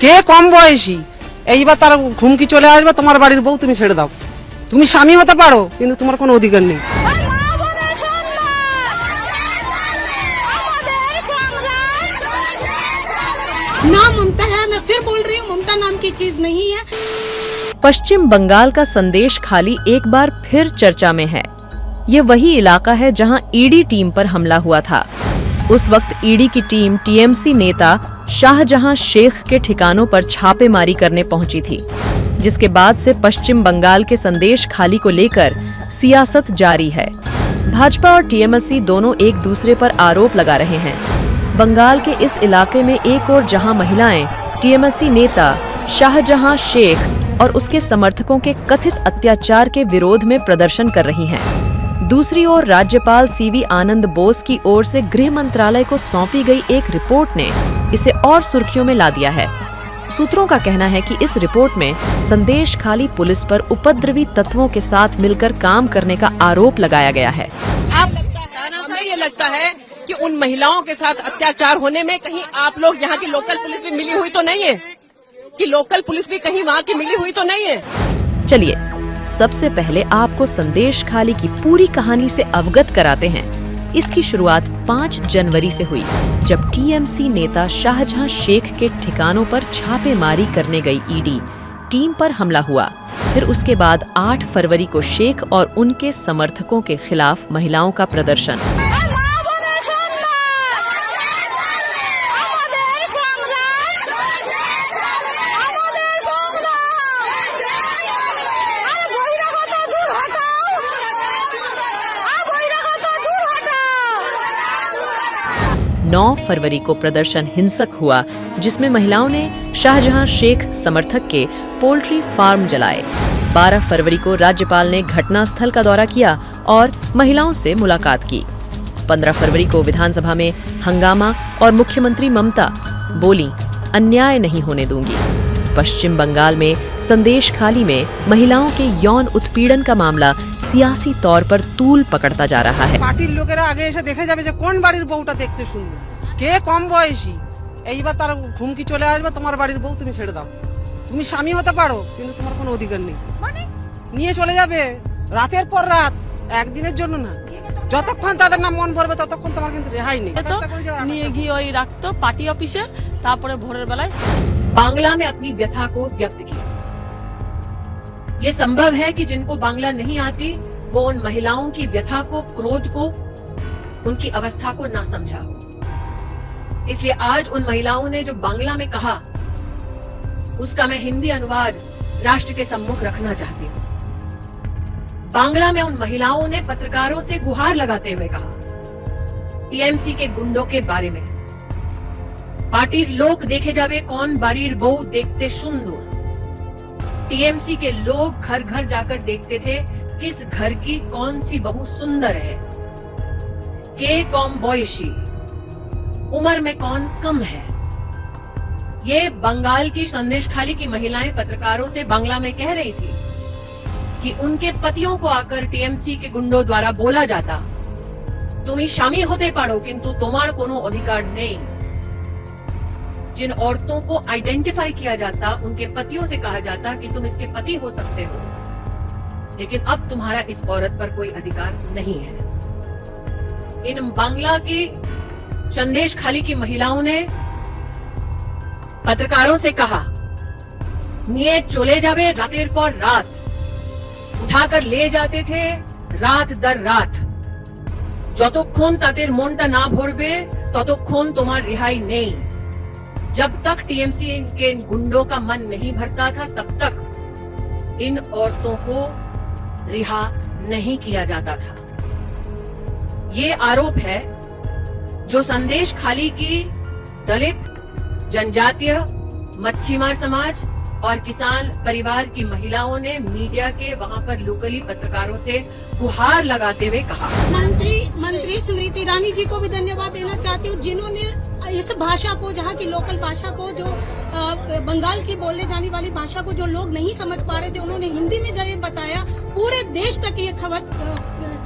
কে কম বয়সী এইবার তার ঘুমকি চলে আসবে তোমার বাড়ির বউ তুমি ছেড়ে দাও। তুমি স্বামী হতে পারো কিন্তু তোমার কোনো অধিকার নেই। नाम ममता है, मैं फिर बोल रही हूँ ममता नाम की चीज नहीं है। पश्चिम बंगाल का संदेश खाली एक बार फिर चर्चा में है। ये वही इलाका है जहां ईडी टीम पर हमला हुआ था। उस वक्त ईडी की टीम टीएमसी नेता शाहजहां शेख के ठिकानों पर छापेमारी करने पहुंची थी, जिसके बाद से पश्चिम बंगाल के संदेश खाली को लेकर सियासत जारी है। भाजपा और टीएमसी दोनों एक दूसरे पर आरोप लगा रहे हैं। बंगाल के इस इलाके में एक ओर जहां महिलाएं टीएमसी नेता शाहजहां शेख और उसके समर्थकों के कथित अत्याचार के विरोध में प्रदर्शन कर रही हैं, दूसरी ओर राज्यपाल सीवी आनंद बोस की ओर से गृह मंत्रालय को सौंपी गई एक रिपोर्ट ने इसे और सुर्खियों में ला दिया है। सूत्रों का कहना है कि इस रिपोर्ट में संदेश खाली पुलिस पर उपद्रवी तत्वों के साथ मिलकर काम करने का आरोप लगाया गया है। हमें ये लगता है कि उन महिलाओं के साथ अत्याचार होने में कहीं आप लोग यहाँ की लोकल पुलिस भी मिली हुई तो नहीं है, कि लोकल पुलिस भी कहीं वहाँ की मिली हुई तो नहीं है। चलिए सबसे पहले आपको संदेश खाली की पूरी कहानी से अवगत कराते हैं। इसकी शुरुआत 5 जनवरी से हुई, जब टीएमसी नेता शाहजहां शेख के ठिकानों पर छापेमारी करने गई ईडी टीम पर हमला हुआ। फिर उसके बाद 8 फरवरी को शेख और उनके समर्थकों के खिलाफ महिलाओं का प्रदर्शन। नौ फरवरी को प्रदर्शन हिंसक हुआ, जिसमें महिलाओं ने शाहजहां शेख समर्थक के पोल्ट्री फार्म जलाए। 12 फरवरी को राज्यपाल ने घटनास्थल का दौरा किया और महिलाओं से मुलाकात की। 15 फरवरी को विधानसभा में हंगामा और मुख्यमंत्री ममता बोली, अन्याय नहीं होने दूंगी। पश्चिम बंगाल में संदेश खाली में महिलाओं के यौन उत्पीड़न का मामला सियासी तौर पर तूल पकड़ता जा रहा है। পার্টির লোকেরা আগে এসে দেখে যাবে যে কোন বাড়ির বউটা দেখতে সুন্দর, কে কম বয়সী এইবার তার ঘুমকি চলে আসবে তোমার বাড়ির বউ তুমি ছেড়ে দাও। তুমি স্বামী হতে পারো কিন্তু তোমার কোনো অধিকার নেই। নিয়ে চলে যাবে রাতের পর রাত, একদিনের জন্য না। যতক্ষণ তাদের নাম মন ভরবে ততক্ষণ তোমার কিন্তু রেহাই নেই। নিয়ে গিয়ে ওই রাখতো পার্টি অফিসে, তারপরে ভোরের বেলায় बांग्ला में अपनी व्यथा को व्यक्त किया। ये संभव है कि जिनको बांग्ला नहीं आती वो उन महिलाओं की व्यथा को, क्रोध को, उनकी अवस्था को ना समझा हो। इसलिए आज उन महिलाओं ने जो बांग्ला में कहा उसका मैं हिंदी अनुवाद राष्ट्र के सम्मुख रखना चाहती हूँ। बांग्ला में उन महिलाओं ने पत्रकारों से गुहार लगाते हुए कहा, टीएमसी के गुंडों के बारे में, पार्टीर लोग देखे जावे कौन बाड़ीर बहू देखते सुंदर। टीएमसी के लोग घर घर जाकर देखते थे किस घर की कौन सी बहू सुंदर है, के कौन बॉयशी, उम्र में कौन कम है। ये बंगाल की संदेश खाली की महिलाएं पत्रकारों से बांग्ला में कह रही थी कि उनके पतियों को आकर टीएमसी के गुंडों द्वारा बोला जाता, तुम्ही स्वामी होते पारो किंतु तुम्हार कोनो अधिकार नहीं। जिन औरतों को आइडेंटिफाई किया जाता उनके पतियों से कहा जाता कि तुम इसके पति हो सकते हो, लेकिन अब तुम्हारा इस औरत पर कोई अधिकार नहीं है। इन बांग्ला की संदेश खाली की महिलाओं ने पत्रकारों से कहा, निये चले जावे रातेर पर रात, उठाकर ले जाते थे रात दर रात। যতক্ষণ তাদের মনটা না ভরবে ততক্ষণ তোমার রেহাই নেই। जब तक टीएमसी के गुंडों का मन नहीं भरता था तब तक इन औरतों को रिहा नहीं किया जाता था। ये आरोप है जो संदेश खाली की दलित, जनजातीय, मच्छीमार समाज और किसान परिवार की महिलाओं ने मीडिया के वहां पर लोकली पत्रकारों से गुहार लगाते हुए कहा। मंत्री स्मृति ईरानी जी को भी धन्यवाद देना चाहती हूँ, जिन्होंने इस भाषा को, जहाँ की लोकल भाषा को, जो बंगाल की बोलने जाने वाली भाषा को जो लोग नहीं समझ पा रहे थे, उन्होंने हिंदी में जब बताया, पूरे देश तक ये खबर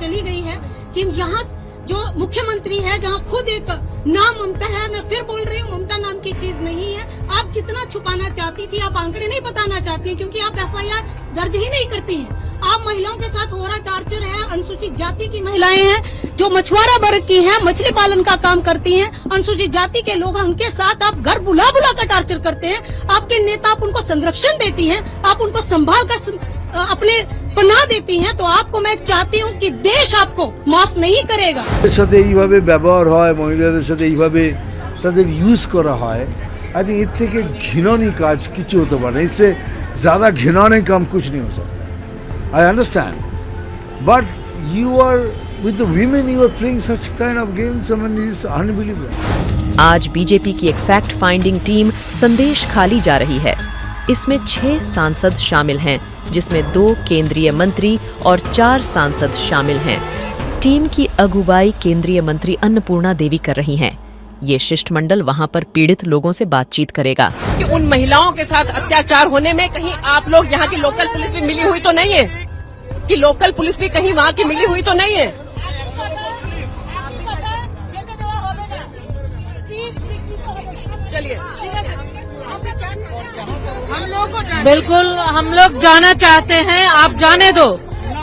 चली गई है कि यहाँ जो मुख्यमंत्री है, जहाँ खुद एक नाम ममता है, मैं फिर बोल रही हूँ ममता नाम की चीज नहीं है। आप जितना छुपाना चाहती थी, आप आंकड़े नहीं बताना चाहती हैं, क्योंकि आप FIR दर्ज ही नहीं करती हैं। आप महिलाओं के साथ हो रहा टार्चर है, अनुसूचित जाति की महिलाएं हैं जो मछुआरा वर्ग की हैं, मछली पालन का काम करती हैं, अनुसूचित जाति के लोग, उनके साथ आप घर बुला बुला कर टार्चर करते हैं। आपके नेता, आप उनको संरक्षण देती हैं, आप उनको संभाल कर अपने पनाह देती हैं। तो आपको मैं चाहती हूँ कि देश आपको माफ नहीं करेगा। এর সাথে এইভাবে ব্যবহার হয়, মহিলাদের সাথে এইভাবে তাদের ইউজ করা হয়, आई थिंक এর থেকে ঘৃণনীয় কাজ কিছু হতে পারে না। इससे ज़्यादा घिनौने काम कुछ नहीं हो सकता। I understand, but you are with the women, you are playing such kind of games. I mean, it's unbelievable. आज बीजेपी की एक फैक्ट फाइंडिंग टीम संदेश खाली जा रही है। इसमें 6 सांसद शामिल हैं, जिसमें 2 केंद्रीय मंत्री और 4 सांसद शामिल हैं। टीम की अगुवाई केंद्रीय मंत्री अन्नपूर्णा देवी कर रही हैं। ये शिष्टमंडल वहां पर पीड़ित लोगों से बातचीत करेगा। कि उन महिलाओं के साथ अत्याचार होने में कहीं आप लोग यहाँ की लोकल पुलिस भी मिली हुई तो नहीं है? कि लोकल पुलिस भी कहीं वहाँ की मिली हुई तो नहीं है? चलिए, हम लोग को बिल्कुल हम लोग जाना चाहते हैं, आप जाने दो।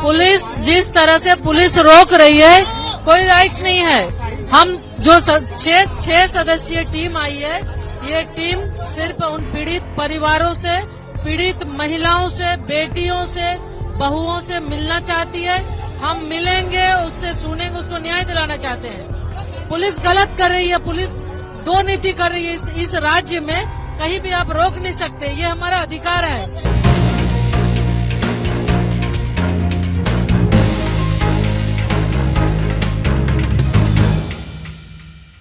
पुलिस जिस तरह से पुलिस रोक रही है, कोई राइट नहीं है। हम जो 6 सदस्यीय टीम आई है, ये टीम सिर्फ उन पीड़ित परिवारों से, पीड़ित महिलाओं से, बेटियों से, बहुओं से मिलना चाहती है। हम मिलेंगे, उससे सुनेंगे, उसको न्याय दिलाना चाहते हैं। पुलिस गलत कर रही है, पुलिस 2 नीति कर रही है इस राज्य में। कहीं भी आप रोक नहीं सकते, ये हमारा अधिकार है।